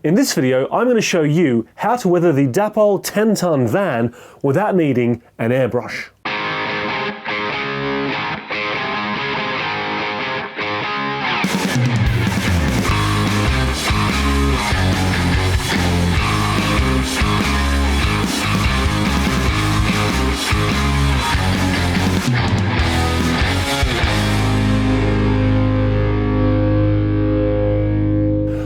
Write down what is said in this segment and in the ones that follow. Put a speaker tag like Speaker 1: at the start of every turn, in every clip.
Speaker 1: In this video, I'm going to show you how to weather the Dapol 10-ton van without needing an airbrush.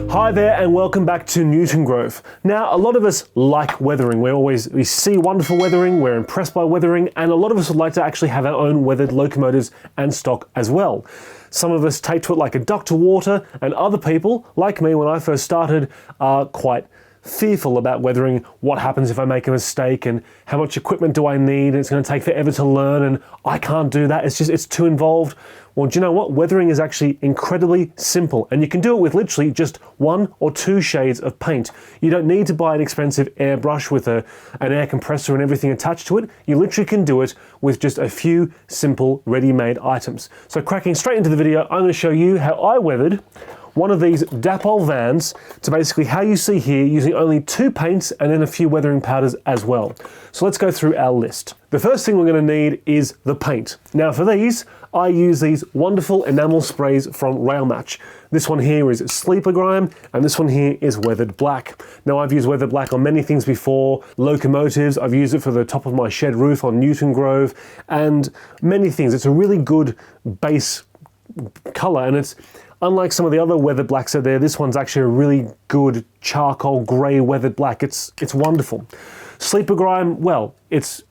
Speaker 1: Hi there and welcome back to Newton Grove. Now, a lot of us like weathering. We see wonderful weathering, we're impressed by weathering, and a lot of us would like to actually have our own weathered locomotives and stock as well. Some of us take to it like a duck to water, and other people, like me when I first started, are quite fearful about weathering. What happens if I make a mistake, and how much equipment do I need, and it's going to take forever to learn, and I can't do that, it's too involved. Well, do you know what? Weathering is actually incredibly simple, and you can do it with literally just 1 or 2 shades of paint. You don't need to buy an expensive airbrush with an air compressor and everything attached to it. You literally can do it with just a few simple ready-made items. So cracking straight into the video, I'm going to show you how I weathered one of these Dapol vans to basically how you see here, using only 2 paints and then a few weathering powders as well. So let's go through our list. The first thing we're going to need is the paint. Now for these, I use these wonderful enamel sprays from Railmatch. This one here is Sleeper Grime, and this one here is Weathered Black. Now I've used Weathered Black on many things before, locomotives, I've used it for the top of my shed roof on Newton Grove, and many things. It's a really good base color, and it's unlike some of the other weathered blacks out there, this one's actually a really good charcoal grey weathered black. It's wonderful. Sleeper Grime, well, it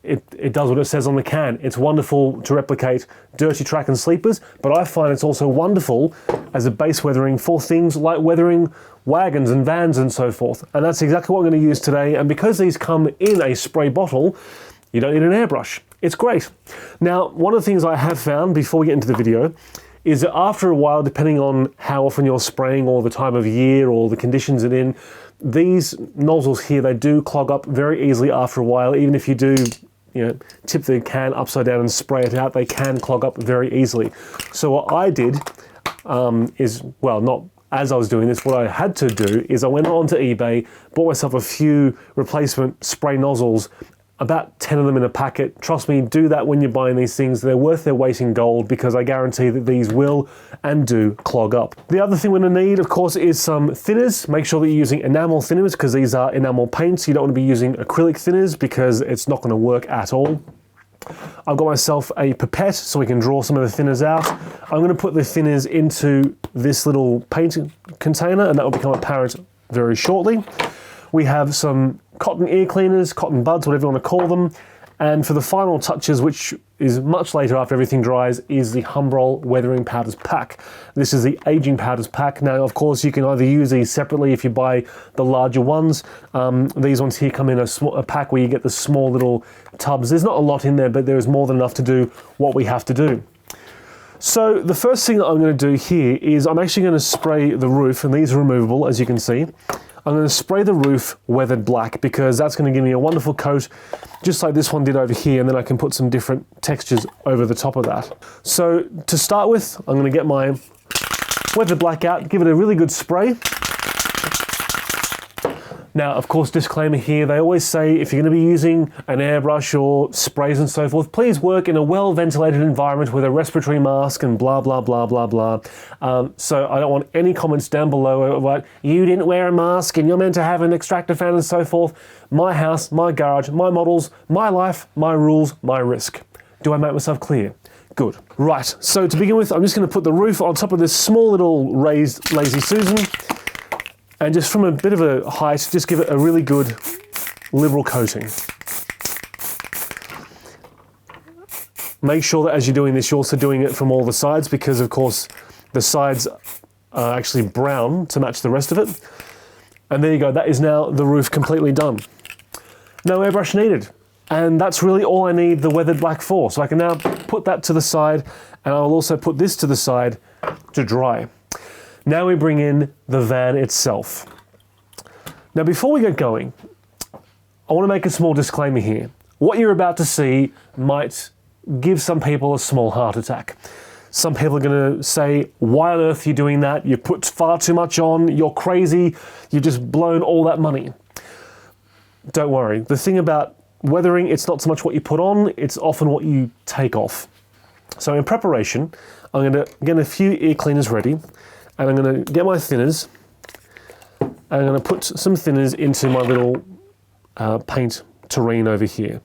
Speaker 1: does what it says on the can. It's wonderful to replicate dirty track and sleepers, but I find it's also wonderful as a base weathering for things like weathering wagons and vans and so forth. And that's exactly what I'm going to use today. And because these come in a spray bottle, you don't need an airbrush. It's great. Now, one of the things I have found before we get into the video is that after a while, depending on how often you're spraying or the time of year or the conditions it's in, these nozzles here, they do clog up very easily after a while. Even if you do, tip the can upside down and spray it out, they can clog up very easily. So what I did is, well, not as I was doing this, what I had to do is I went onto eBay, bought myself a few replacement spray nozzles, about 10 of them in a packet. Trust me, do that when you're buying these things. They're worth their weight in gold because I guarantee that these will and do clog up. The other thing we're going to need, of course, is some thinners. Make sure that you're using enamel thinners because these are enamel paints. You don't want to be using acrylic thinners because it's not going to work at all. I've got myself a pipette so we can draw some of the thinners out. I'm going to put the thinners into this little paint container, and that will become apparent very shortly. We have some cotton ear cleaners, cotton buds, whatever you want to call them. And for the final touches, which is much later after everything dries, is the Humbrol Weathering Powders Pack. This is the Aging Powders Pack. Now, of course, you can either use these separately if you buy the larger ones. These ones here come in a pack where you get the small little tubs. There's not a lot in there, but there is more than enough to do what we have to do. So the first thing that I'm going to do here is I'm actually going to spray the roof, and these are removable, as you can see. I'm going to spray the roof weathered black because that's going to give me a wonderful coat, just like this one did over here, and then I can put some different textures over the top of that. So to start with, I'm going to get my weathered black out, give it a really good spray. Now, of course, disclaimer here, they always say if you're going to be using an airbrush or sprays and so forth, please work in a well-ventilated environment with a respiratory mask and blah, blah, blah, blah, blah. So I don't want any comments down below about, you didn't wear a mask and you're meant to have an extractor fan and so forth. My house, my garage, my models, my life, my rules, my risk. Do I make myself clear? Good. Right, so to begin with, I'm just going to put the roof on top of this small little raised Lazy Susan. And just from a bit of a height, just give it a really good liberal coating. Make sure that as you're doing this, you're also doing it from all the sides because, of course, the sides are actually brown to match the rest of it. And there you go, that is now the roof completely done. No airbrush needed. And that's really all I need the weathered black for. So I can now put that to the side, and I'll also put this to the side to dry. Now we bring in the van itself. Now before we get going, I want to make a small disclaimer here. What you're about to see might give some people a small heart attack. Some people are going to say, why on earth are you doing that? You put far too much on, you're crazy, you've just blown all that money. Don't worry. The thing about weathering, it's not so much what you put on, it's often what you take off. So in preparation, I'm going to get a few ear cleaners ready, and I'm going to get my thinners, and I'm going to put some thinners into my little paint tureen over here,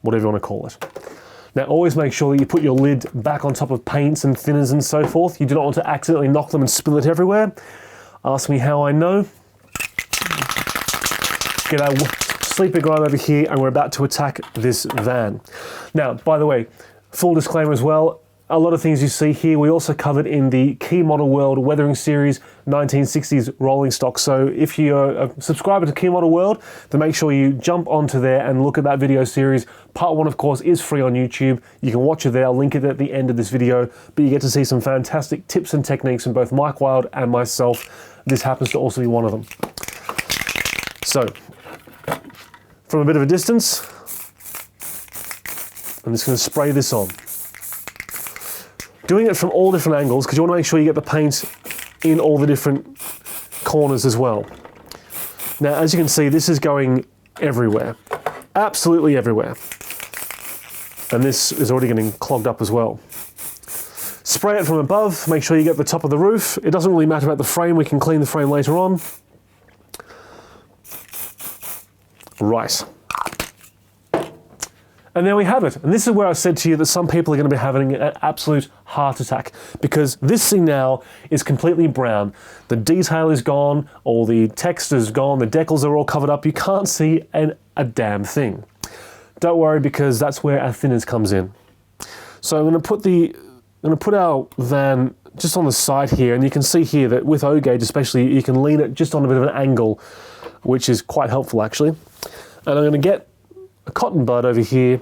Speaker 1: whatever you want to call it. Now always make sure that you put your lid back on top of paints and thinners and so forth. You do not want to accidentally knock them and spill it everywhere. Ask me how I know. Get our sleeper grime over here, and we're about to attack this van. Now, by the way, full disclaimer as well, a lot of things you see here we also covered in the Key Model World Weathering Series 1960s rolling stock. So if you're a subscriber to Key Model World, then make sure you jump onto there and look at that video series. Part 1, of course, is free on YouTube. You can watch it there. I'll link it at the end of this video, but you get to see some fantastic tips and techniques from both Mike Wild and myself. This happens to also be one of them. So, from a bit of a distance, I'm just going to spray this on. Doing it from all different angles because you want to make sure you get the paint in all the different corners as well. Now, as you can see, this is going everywhere. Absolutely everywhere. And this is already getting clogged up as well. Spray it from above, make sure you get the top of the roof. It doesn't really matter about the frame, we can clean the frame later on. Right. And there we have it. And this is where I said to you that some people are going to be having an absolute heart attack, because this thing now is completely brown. The detail is gone, all the text is gone, the decals are all covered up. You can't see a damn thing. Don't worry, because that's where our thinners comes in. So I'm going to put our van just on the side here, and you can see here that with O-gauge especially, you can lean it just on a bit of an angle, which is quite helpful actually. And I'm going to get a cotton bud over here,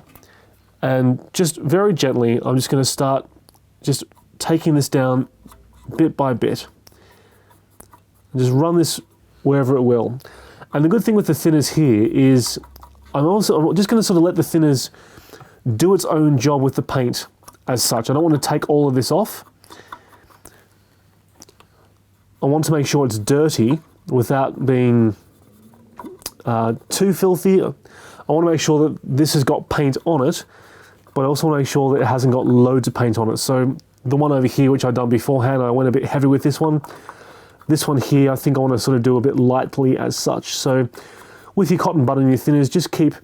Speaker 1: and just very gently I'm just going to start just taking this down bit by bit. Just run this wherever it will. And the good thing with the thinners here is I'm just going to sort of let the thinners do its own job with the paint as such. I don't want to take all of this off. I want to make sure it's dirty without being too filthy. I want to make sure that this has got paint on it, but I also want to make sure that it hasn't got loads of paint on it. So the one over here, which I've done beforehand, I went a bit heavy with this one. This one here, I think I want to sort of do a bit lightly as such. So with your cotton bud and your thinners, just keep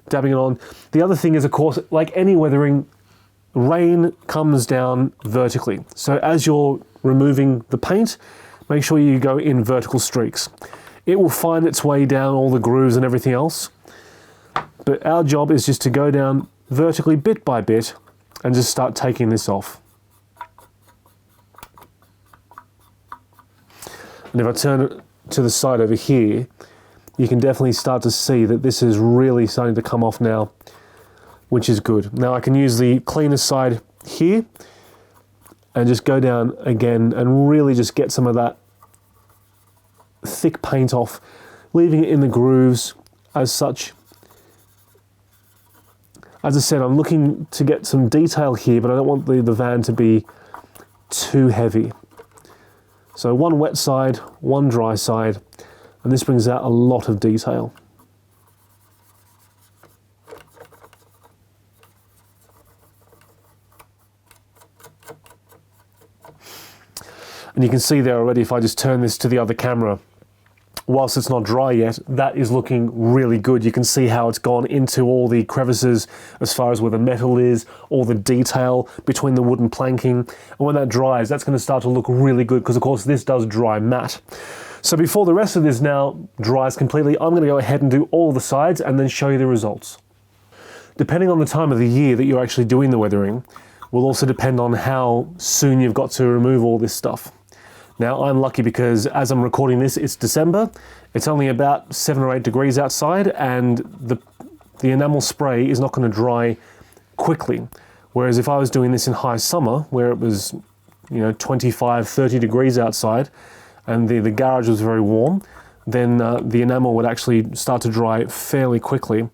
Speaker 1: dabbing it on. The other thing is, of course, like any weathering, rain comes down vertically. So as you're removing the paint, make sure you go in vertical streaks. It will find its way down all the grooves and everything else. But our job is just to go down vertically bit by bit and just start taking this off. And if I turn it to the side over here, you can definitely start to see that this is really starting to come off now, which is good. Now I can use the cleaner side here and just go down again and really just get some of that thick paint off, leaving it in the grooves as such. As I said, I'm looking to get some detail here, but I don't want the van to be too heavy. So one wet side, one dry side, and this brings out a lot of detail. And you can see there already, if I just turn this to the other camera, whilst it's not dry yet, that is looking really good. You can see how it's gone into all the crevices as far as where the metal is, all the detail between the wooden planking. And when that dries, that's going to start to look really good, because of course this does dry matte. So before the rest of this now dries completely, I'm going to go ahead and do all the sides and then show you the results. Depending on the time of the year that you're actually doing the weathering, will also depend on how soon you've got to remove all this stuff. Now I'm lucky because as I'm recording this, it's December. It's only about 7 or 8 degrees outside, and the enamel spray is not going to dry quickly. Whereas if I was doing this in high summer, where it was 25, 30 degrees outside, and the garage was very warm, then the enamel would actually start to dry fairly quickly,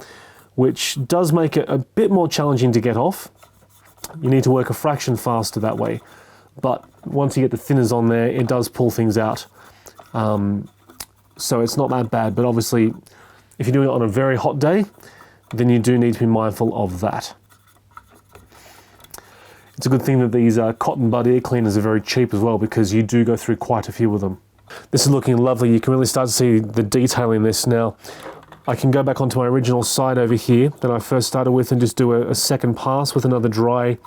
Speaker 1: which does make it a bit more challenging to get off. You need to work a fraction faster that way. But once you get the thinners on there, it does pull things out. So it's not that bad, but obviously if you're doing it on a very hot day, then you do need to be mindful of that. It's a good thing that these cotton bud ear cleaners are very cheap as well, because you do go through quite a few of them. This is looking lovely. You can really start to see the detail in this now. I can go back onto my original side over here that I first started with and just do a second pass with another dry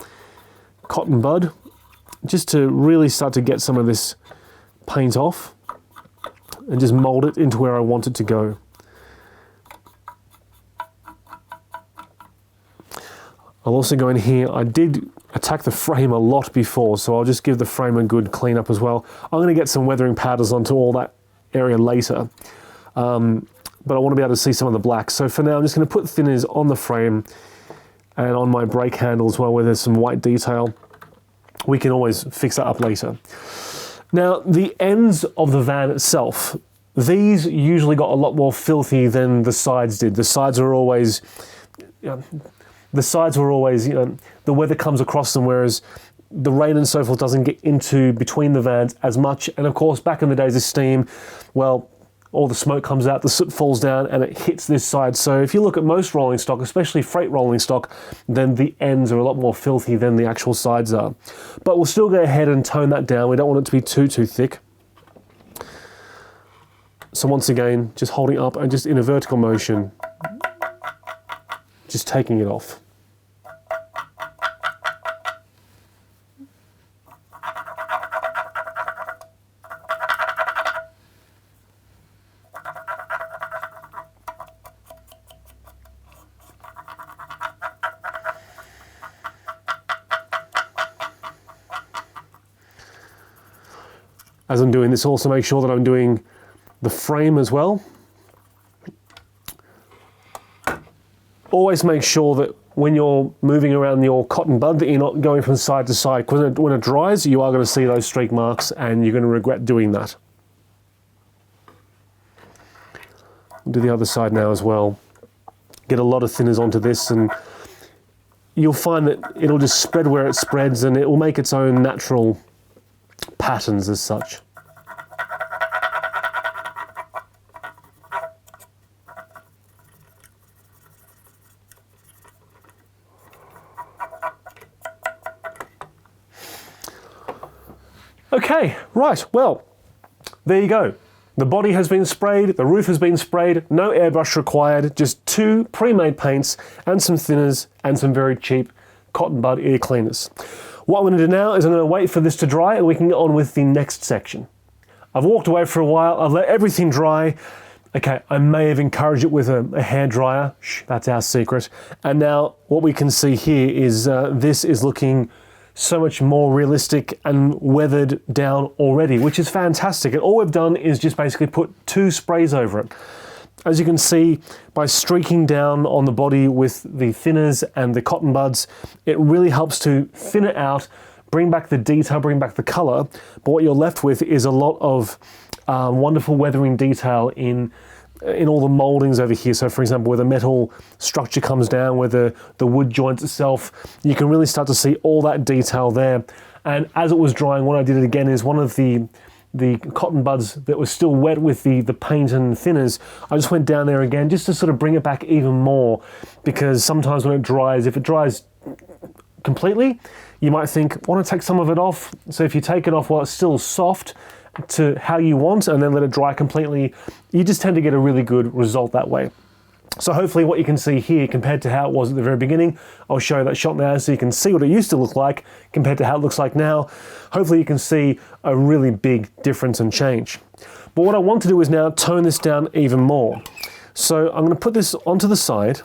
Speaker 1: cotton bud, just to really start to get some of this paint off and just mold it into where I want it to go. I'll also go in here. I did attack the frame a lot before, so I'll just give the frame a good clean up as well. I'm going to get some weathering powders onto all that area later, but I want to be able to see some of the black. So for now, I'm just going to put thinners on the frame and on my brake handle as well, where there's some white detail. We can always fix that up later. Now, the ends of the van itself, these usually got a lot more filthy than the sides did. The sides are always, the weather comes across them, whereas the rain and so forth doesn't get into between the vans as much. And of course, back in the days of steam, well, all the smoke comes out, the soot falls down, and it hits this side. So if you look at most rolling stock, especially freight rolling stock, then the ends are a lot more filthy than the actual sides are. But we'll still go ahead and tone that down. We don't want it to be too thick. So once again, just holding up and just in a vertical motion, just taking it off. As I'm doing this, also make sure that I'm doing the frame as well. Always make sure that when you're moving around your cotton bud that you're not going from side to side, because when it dries, you are going to see those streak marks and you're going to regret doing that. I'll do the other side now as well. Get a lot of thinners onto this, and you'll find that it'll just spread where it spreads, and it will make its own natural patterns as such. Okay, right, well, there you go. The body has been sprayed, the roof has been sprayed, no airbrush required, just 2 pre-made paints and some thinners and some very cheap cotton bud ear cleaners. What I'm going to do now is I'm going to wait for this to dry and we can get on with the next section. I've walked away for a while, I've let everything dry. Okay, I may have encouraged it with a hairdryer. Shh, that's our secret. And now what we can see here is this is looking so much more realistic and weathered down already, which is fantastic. And all we've done is just basically put 2 sprays over it. As you can see, by streaking down on the body with the thinners and the cotton buds, it really helps to thin it out, bring back the detail, bring back the color. But what you're left with is a lot of wonderful weathering detail in all the moldings over here. So for example, where the metal structure comes down, where the wood joins itself, you can really start to see all that detail there. And as it was drying, what I did again is one of the cotton buds that was still wet with the paint and thinners, I just went down there again just to sort of bring it back even more, because sometimes when it dries, if it dries completely, you might think, want to take some of it off. So if you take it off while it's still soft to how you want and then let it dry completely, you just tend to get a really good result that way. So hopefully what you can see here compared to how it was at the very beginning, I'll show you that shot now so you can see what it used to look like compared to how it looks like now. Hopefully you can see a really big difference and change. But what I want to do is now tone this down even more. So I'm going to put this onto the side,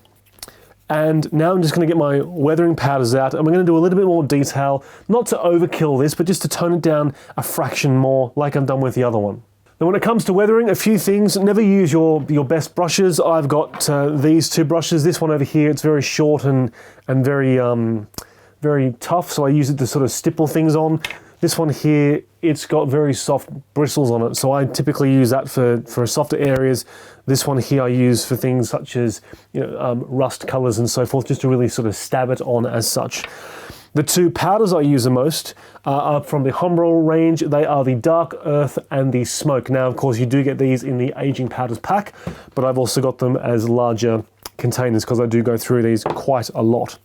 Speaker 1: and now I'm just going to get my weathering powders out, and we're going to do a little bit more detail, not to overkill this, but just to tone it down a fraction more like I've done with the other one. Now when it comes to weathering, a few things. Never use your best brushes. I've got these 2 brushes. This one over here, it's very short and very tough, so I use it to sort of stipple things on. This one here, it's got very soft bristles on it, so I typically use that for softer areas. This one here I use for things such as rust colors and so forth, just to really sort of stab it on as such. The two powders I use the most are from the Humbrol range. They are the Dark Earth and the Smoke. Now, of course, you do get these in the Aging Powders pack, but I've also got them as larger containers because I do go through these quite a lot.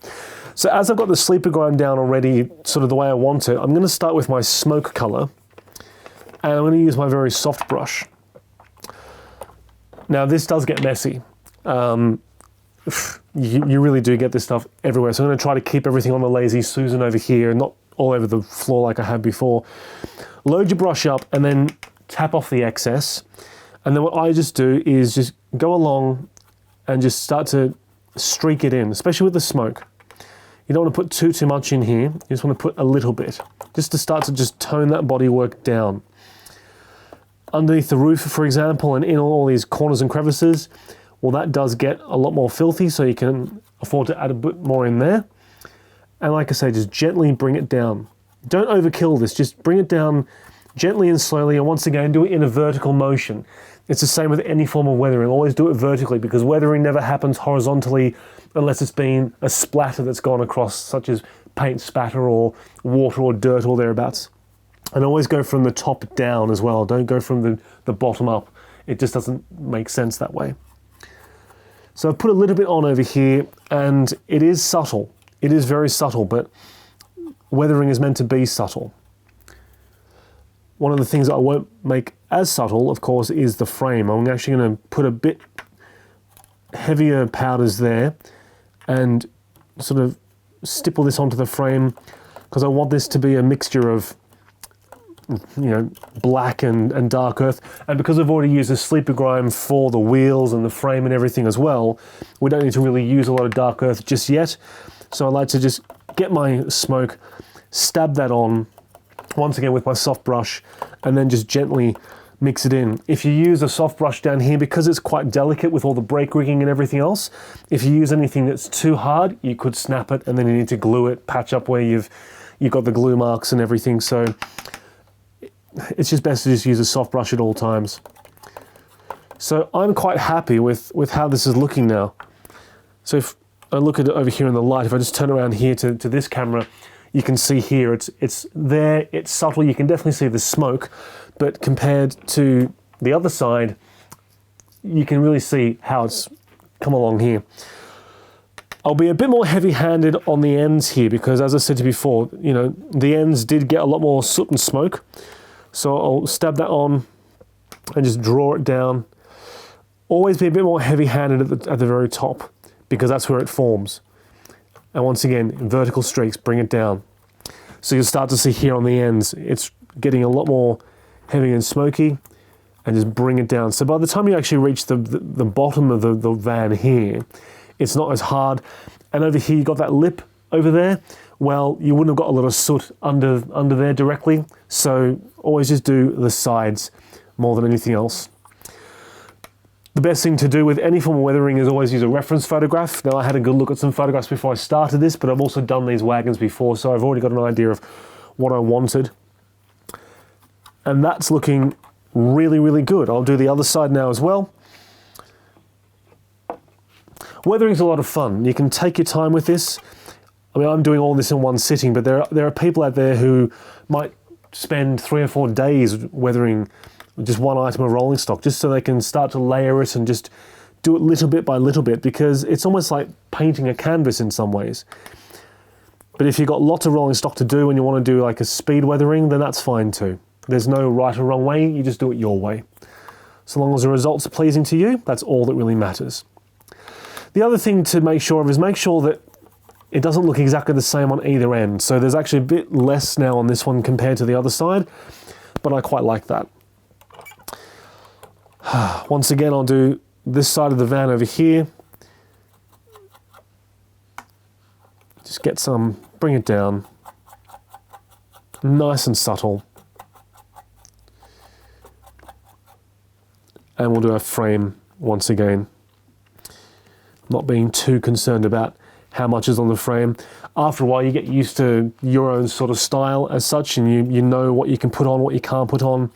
Speaker 1: So as I've got the sleeper grime down already, sort of the way I want it, I'm going to start with my smoke color, and I'm going to use my very soft brush. Now, this does get messy. You really do get this stuff everywhere. So I'm going to try to keep everything on the Lazy Susan over here, not all over the floor like I had before. Load your brush up and then tap off the excess. And then what I just do is just go along and just start to streak it in, especially with the smoke. You don't want to put too much in here. You just want to put a little bit, just to start to just tone that bodywork down. Underneath the roof, for example, and in all these corners and crevices, well, that does get a lot more filthy, so you can afford to add a bit more in there. And like I say, just gently bring it down. Don't overkill this, just bring it down gently and slowly, and once again, do it in a vertical motion. It's the same with any form of weathering. Always do it vertically, because weathering never happens horizontally unless it's been a splatter that's gone across, such as paint spatter or water or dirt or thereabouts. And always go from the top down as well. Don't go from the bottom up. It just doesn't make sense that way. So I've put a little bit on over here, and it is subtle. It is very subtle, but weathering is meant to be subtle. One of the things that I won't make as subtle, of course, is the frame. I'm actually going to put a bit heavier powders there and sort of stipple this onto the frame, because I want this to be a mixture of, you know, black and dark earth. And because I've already used the sleeper grime for the wheels and the frame and everything as well, we don't need to really use a lot of dark earth just yet. So I like to just get my smoke, stab that on, once again with my soft brush, and then just gently mix it in. If you use a soft brush down here, because it's quite delicate with all the brake rigging and everything else, if you use anything that's too hard, you could snap it, and then you need to glue it, patch up where you've got the glue marks and everything. So it's just best to just use a soft brush at all times. So I'm quite happy with how this is looking now. So if I look at it over here in the light, if I just turn around here to this camera, you can see here it's there, it's subtle, you can definitely see the smoke, but compared to the other side, you can really see how it's come along here. I'll be a bit more heavy-handed on the ends here, because as I said to you before, you know, the ends did get a lot more soot and smoke. So I'll stab that on and just draw it down. Always be a bit more heavy-handed at the very top, because that's where it forms. And once again, vertical streaks, bring it down. So you'll start to see here on the ends, it's getting a lot more heavy and smoky, and just bring it down. So by the time you actually reach the bottom of the van here, it's not as hard. And over here, you got that lip over there. Well, you wouldn't have got a lot of soot under there directly. So always just do the sides more than anything else. The best thing to do with any form of weathering is always use a reference photograph. Now, I had a good look at some photographs before I started this, but I've also done these wagons before, so I've already got an idea of what I wanted. And that's looking really, really good. I'll do the other side now as well. Weathering's a lot of fun. You can take your time with this. I mean, I'm doing all this in one sitting, but there are people out there who might spend 3 or 4 days weathering just one item of rolling stock, just so they can start to layer it and just do it little bit by little bit, because it's almost like painting a canvas in some ways. But if you've got lots of rolling stock to do and you want to do like a speed weathering, then that's fine too. There's no right or wrong way, you just do it your way. So long as the results are pleasing to you, that's all that really matters. The other thing to make sure of is make sure that it doesn't look exactly the same on either end. So there's actually a bit less now on this one compared to the other side, but I quite like that. Once again, I'll do this side of the van over here. Just get some, bring it down. Nice and subtle. And we'll do a frame once again. Not being too concerned about how much is on the frame. After a while, you get used to your own sort of style as such, and you know what you can put on, what you can't put on.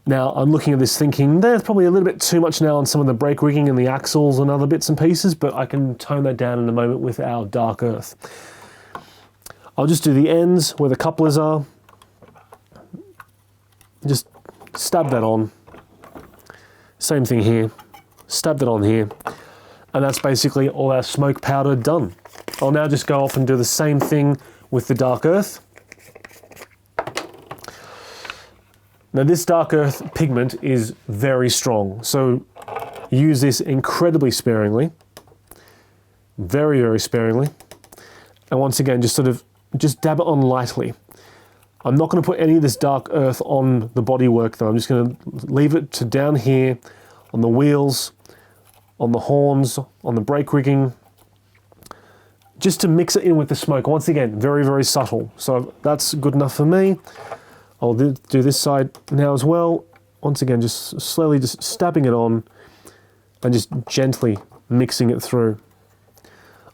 Speaker 1: Now, I'm looking at this thinking, there's probably a little bit too much now on some of the brake rigging and the axles and other bits and pieces, but I can tone that down in a moment with our dark earth. I'll just do the ends where the couplers are. Just stab that on. Same thing here. Stab that on here. And that's basically all our smoke powder done. I'll now just go off and do the same thing with the dark earth. Now this dark earth pigment is very strong, so use this incredibly sparingly. Very, very sparingly. And once again, just dab it on lightly. I'm not going to put any of this dark earth on the bodywork though. I'm just going to leave it to down here on the wheels, on the horns, on the brake rigging, just to mix it in with the smoke. Once again, very, very subtle. So that's good enough for me. I'll do this side now as well. Once again, just slowly just stabbing it on and just gently mixing it through.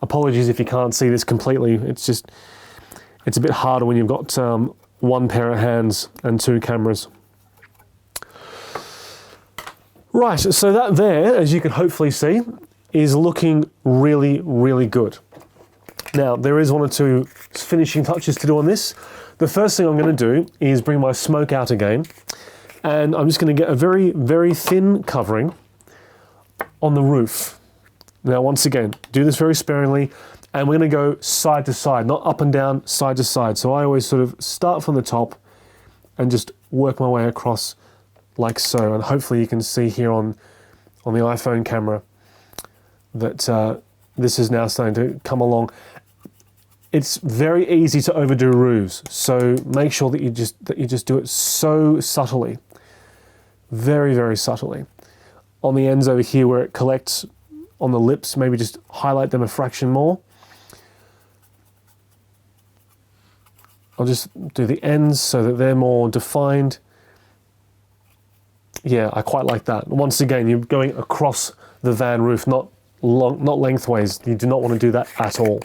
Speaker 1: Apologies if you can't see this completely. It's a bit harder when you've got one pair of hands and two cameras. Right, so that there, as you can hopefully see, is looking really, really good. Now, there is one or two finishing touches to do on this. The first thing I'm going to do is bring my smoke out again, and I'm just going to get a very, very thin covering on the roof. Now, once again, do this very sparingly, and we're going to go side to side, not up and down, side to side. So I always sort of start from the top and just work my way across like so. And hopefully you can see here on the iPhone camera that this is now starting to come along. It's very easy to overdo roofs, so make sure that you just do it so subtly, very, very subtly. On the ends over here where it collects on the lips, maybe just highlight them a fraction more. I'll just do the ends so that they're more defined. Yeah, I quite like that. Once again, you're going across the van roof, not lengthways. You do not want to do that at all.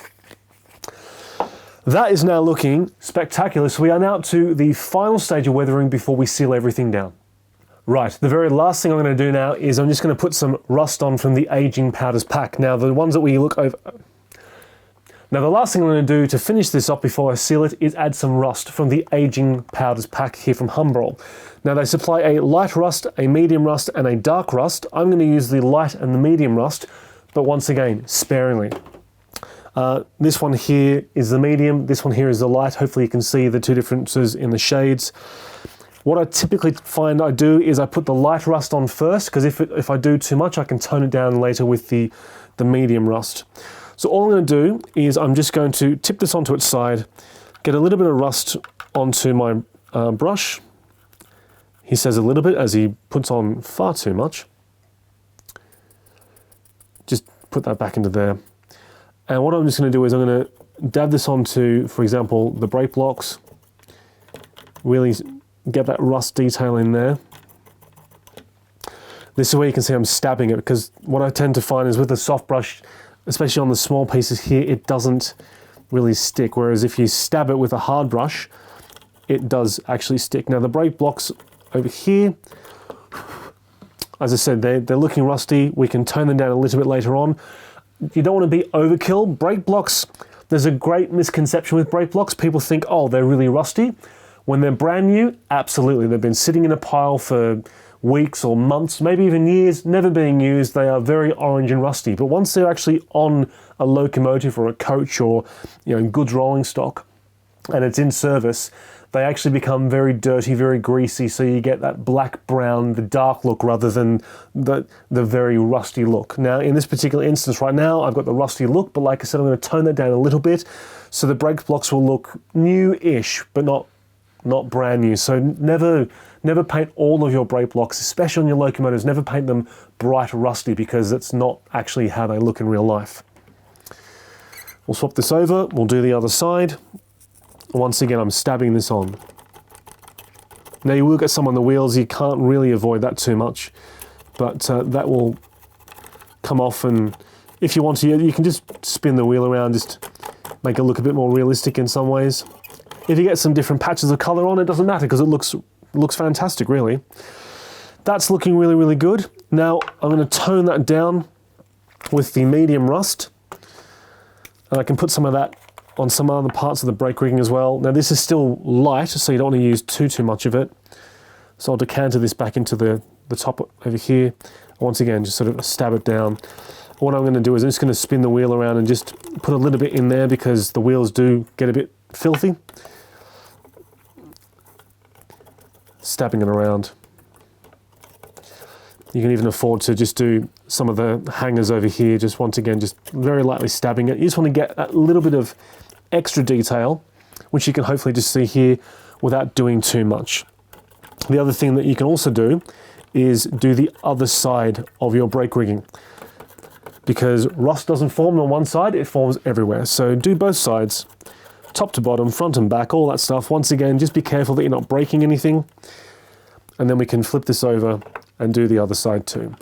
Speaker 1: That is now looking spectacular. So we are now to the final stage of weathering before we seal everything down. Right, the very last thing I'm going to do now is I'm just going to put some rust on from the aging powders pack. Now the ones that we look over... Now the last thing I'm going to do to finish this up before I seal it is add some rust from the aging powders pack here from Humbrol. Now they supply a light rust, a medium rust and a dark rust. I'm going to use the light and the medium rust, but once again, sparingly. This one here is the medium, this one here is the light. Hopefully you can see the two differences in the shades. What I typically find I do is I put the light rust on first, because if I do too much, I can tone it down later with the medium rust. So all I'm going to do is I'm just going to tip this onto its side, get a little bit of rust onto my brush. He says a little bit as he puts on far too much. Just put that back into there. And what I'm just going to do is I'm going to dab this onto, for example, the brake blocks. Really get that rust detail in there. This is where you can see I'm stabbing it, because what I tend to find is with a soft brush, especially on the small pieces here, it doesn't really stick. Whereas if you stab it with a hard brush, it does actually stick. Now the brake blocks over here, as I said, they're looking rusty. We can tone them down a little bit later on. You don't want to be overkill. Brake blocks, there's a great misconception with brake blocks. People think, oh, they're really rusty. When they're brand new, absolutely. They've been sitting in a pile for weeks or months, maybe even years, never being used. They are very orange and rusty. But once they're actually on a locomotive or a coach or goods rolling stock and it's in service, they actually become very dirty, very greasy. So you get that black, brown, the dark look rather than the very rusty look. Now, in this particular instance right now, I've got the rusty look, but like I said, I'm going to tone that down a little bit. So the brake blocks will look new-ish, but not brand new. So never paint all of your brake blocks, especially on your locomotives. Never paint them bright rusty, because that's not actually how they look in real life. We'll swap this over. We'll do the other side. Once again, I'm stabbing this on. Now you will get some on the wheels. You can't really avoid that too much, but that will come off. And if you want to, you can just spin the wheel around, just make it look a bit more realistic in some ways. If you get some different patches of color on, it doesn't matter, because it looks fantastic, really. That's looking really, really good. Now I'm going to tone that down with the medium rust, and I can put some of that on some other parts of the brake rigging as well. Now this is still light, so you don't want to use too much of it. So I'll decanter this back into the top over here. Once again, just sort of stab it down. What I'm going to do is I'm just going to spin the wheel around and just put a little bit in there because the wheels do get a bit filthy. Stabbing it around. You can even afford to just do some of the hangers over here, just once again, just very lightly stabbing it. You just want to get a little bit of extra detail, which you can hopefully just see here without doing too much. The other thing that you can also do is do the other side of your brake rigging. Because rust doesn't form on one side, it forms everywhere. So do both sides, top to bottom, front and back, all that stuff. Once again, just be careful that you're not breaking anything. And then we can flip this over and do the other side too.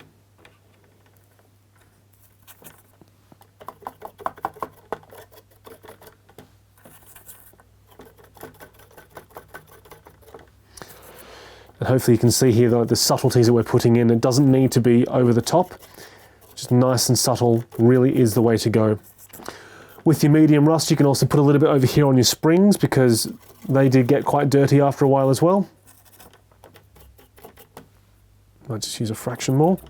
Speaker 1: And hopefully you can see here the subtleties that we're putting in. It doesn't need to be over the top. Just nice and subtle really is the way to go. With your medium rust, you can also put a little bit over here on your springs because they did get quite dirty after a while as well. Might just use a fraction more.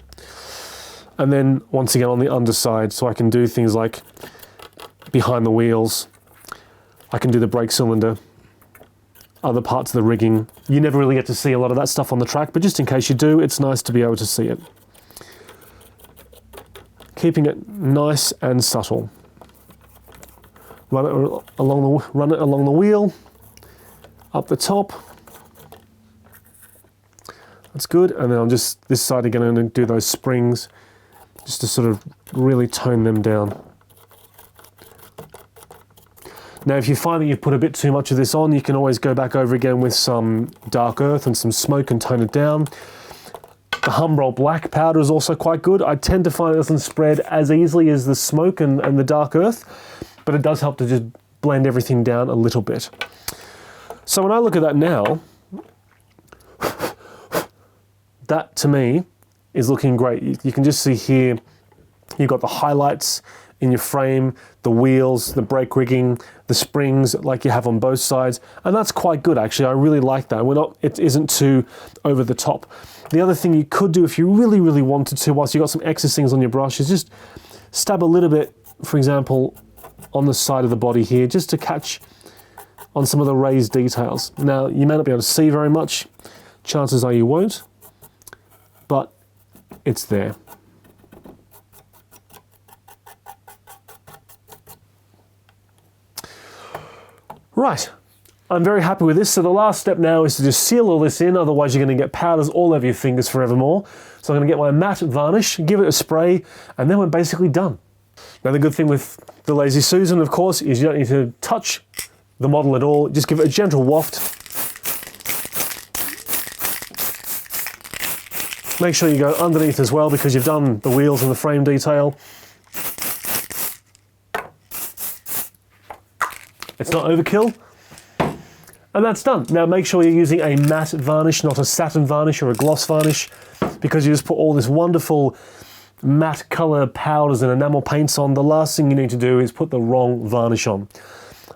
Speaker 1: And then once again on the underside, so I can do things like behind the wheels. I can do the brake cylinder, other parts of the rigging. You never really get to see a lot of that stuff on the track, but just in case you do, it's nice to be able to see it. Keeping it nice and subtle. Run it along the wheel, up the top. That's good. And then I'm just this side again, I'm going to do those springs just to sort of really tone them down. Now, if you find that you've put a bit too much of this on, you can always go back over again with some dark earth and some smoke and tone it down. The Humbrol black powder is also quite good. I tend to find it doesn't spread as easily as the smoke and the dark earth, but it does help to just blend everything down a little bit. So when I look at that now, that to me is looking great. You can just see here, you've got the highlights in your frame, the wheels, the brake rigging, the springs like you have on both sides, and that's quite good actually. I really like that. It isn't too over the top. The other thing you could do if you really, really wanted to, whilst you've got some excess things on your brush, is just stab a little bit, for example, on the side of the body here, just to catch on some of the raised details. Now, you may not be able to see very much. Chances are you won't, but it's there. Right, I'm very happy with this. So the last step now is to just seal all this in, otherwise you're going to get powders all over your fingers forevermore. So I'm going to get my matte varnish, give it a spray, and then we're basically done. Now the good thing with the Lazy Susan, of course, is you don't need to touch the model at all. Just give it a gentle waft. Make sure you go underneath as well because you've done the wheels and the frame detail. It's not overkill. And that's done. Now make sure you're using a matte varnish, not a satin varnish or a gloss varnish, because you just put all this wonderful matte color powders and enamel paints on. The last thing you need to do is put the wrong varnish on.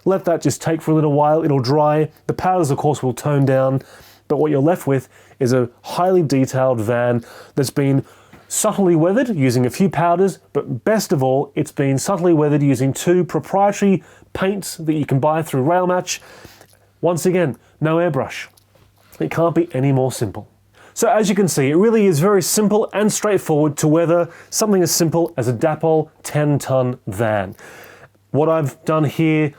Speaker 1: Let that just take for a little while, it'll dry. The powders of course will tone down, but what you're left with is a highly detailed van that's been subtly weathered using a few powders, but best of all, it's been subtly weathered using 2 proprietary paints that you can buy through Railmatch. Once again, no airbrush. It can't be any more simple. So as you can see, it really is very simple and straightforward to weather something as simple as a Dapol 10-ton van. What I've done here,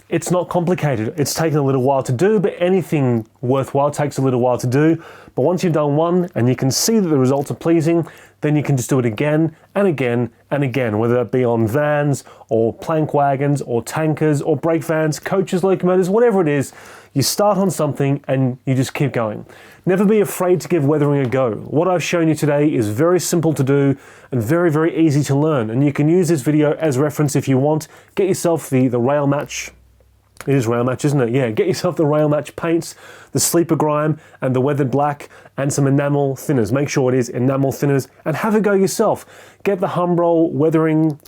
Speaker 1: it's not complicated. It's taken a little while to do, but anything worthwhile takes a little while to do. But once you've done one and you can see that the results are pleasing, then you can just do it again and again and again, whether that be on vans or plank wagons or tankers or brake vans, coaches, locomotives, whatever it is. You start on something and you just keep going. Never be afraid to give weathering a go. What I've shown you today is very simple to do and very, very easy to learn. And you can use this video as reference if you want. Get yourself the Railmatch It is rail match, isn't it? Yeah, get yourself the rail match paints, the sleeper grime and the weathered black and some enamel thinners. Make sure it is enamel thinners and have a go yourself. Get the Humbrol weathering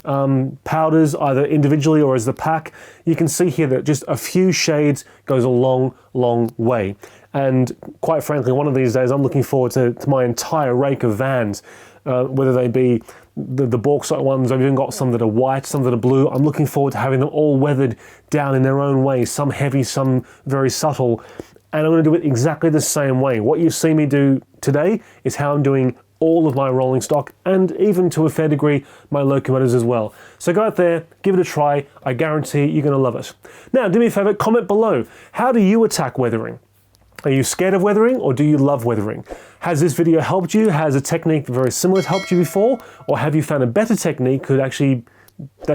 Speaker 1: powders either individually or as the pack. You can see here that just a few shades goes a long, long way. And quite frankly, one of these days I'm looking forward to my entire rake of Vans, whether they be the bauxite ones. I've even got some that are white, some that are blue. I'm looking forward to having them all weathered down in their own way, some heavy, some very subtle. And I'm going to do it exactly the same way. What you see me do today is how I'm doing all of my rolling stock and even to a fair degree my locomotives as well. So go out there, give it a try. I guarantee you're going to love it. Now do me a favor, comment below. How do you attack weathering? Are you scared of weathering or do you love weathering? Has this video helped you? Has a technique very similar helped you before? Or have you found a better technique that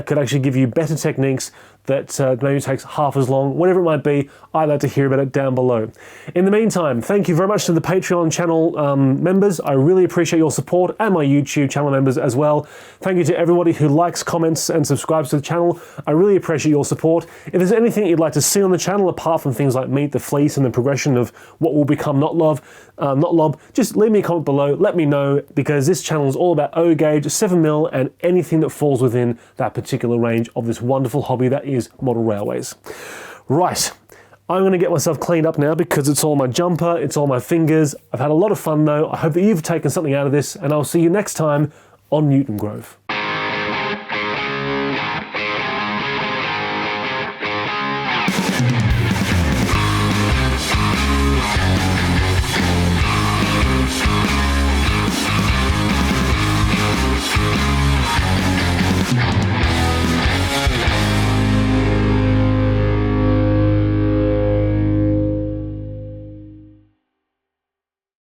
Speaker 1: could actually give you better techniques that maybe takes half as long? Whatever it might be, I'd like to hear about it down below. In the meantime, thank you very much to the Patreon channel members. I really appreciate your support, and my YouTube channel members as well. Thank you to everybody who likes, comments and subscribes to the channel. I really appreciate your support. If there's anything you'd like to see on the channel apart from things like Meet the Fleece and the progression of what will become Not Lob, just leave me a comment below, let me know, because this channel is all about O gauge, 7mm and anything that falls within that particular range of this wonderful hobby that is model railways. Right, I'm going to get myself cleaned up now because it's all my jumper, it's all my fingers. I've had a lot of fun though. I hope that you've taken something out of this, and I'll see you next time on Newton Grove.